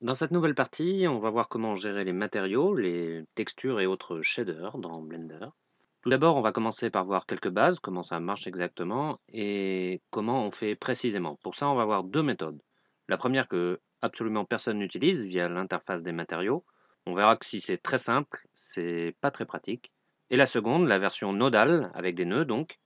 Dans cette nouvelle partie, on va voir comment gérer les matériaux, les textures et autres shaders dans Blender. Tout d'abord, on va commencer par voir quelques bases, comment ça marche exactement et comment on fait précisément. Pour ça, on va voir deux méthodes. La première que absolument personne n'utilise via l'interface des matériaux. On verra que si c'est très simple, c'est pas très pratique. Et la seconde, la version nodale avec des nœuds donc,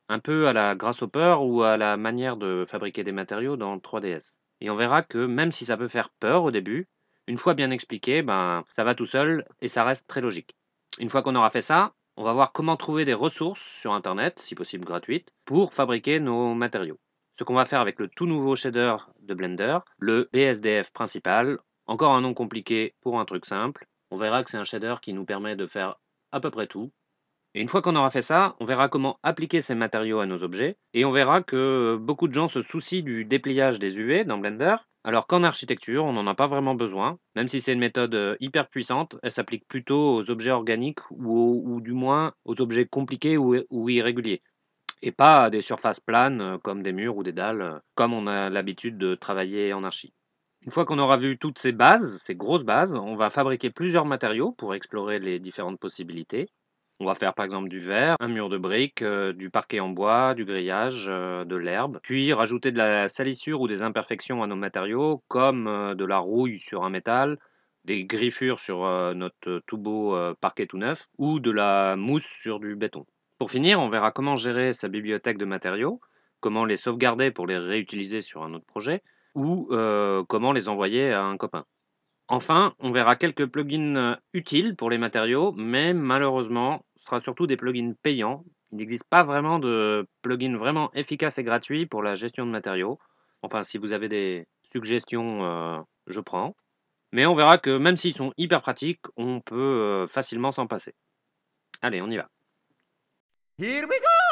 un peu à la Grasshopper ou à la manière de fabriquer des matériaux dans 3DS. Et on verra que même si ça peut faire peur au début, une fois bien expliqué, ben, ça va tout seul et ça reste très logique. Une fois qu'on aura fait ça, on va voir comment trouver des ressources sur Internet, si possible gratuites, pour fabriquer nos matériaux. Ce qu'on va faire avec le tout nouveau shader de Blender, le BSDF principal, encore un nom compliqué pour un truc simple. On verra que c'est un shader qui nous permet de faire à peu près tout, et une fois qu'on aura fait ça, on verra comment appliquer ces matériaux à nos objets, et on verra que beaucoup de gens se soucient du dépliage des UV dans Blender, alors qu'en architecture, on n'en a pas vraiment besoin, même si c'est une méthode hyper puissante, elle s'applique plutôt aux objets organiques ou du moins aux objets compliqués ou irréguliers, et pas à des surfaces planes comme des murs ou des dalles, comme on a l'habitude de travailler en archi. Une fois qu'on aura vu toutes ces bases, ces grosses bases, on va fabriquer plusieurs matériaux pour explorer les différentes possibilités. On va faire par exemple du verre, un mur de briques, du parquet en bois, du grillage, de l'herbe, puis rajouter de la salissure ou des imperfections à nos matériaux, comme de la rouille sur un métal, des griffures sur notre tout beau parquet tout neuf, ou de la mousse sur du béton. Pour finir, on verra comment gérer sa bibliothèque de matériaux, comment les sauvegarder pour les réutiliser sur un autre projet, ou comment les envoyer à un copain. Enfin, on verra quelques plugins utiles pour les matériaux, mais malheureusement, ce sera surtout des plugins payants. Il n'existe pas vraiment de plugins vraiment efficaces et gratuits pour la gestion de matériaux. Enfin, si vous avez des suggestions, je prends. Mais on verra que même s'ils sont hyper pratiques, on peut facilement s'en passer. Allez, on y va. Here we go!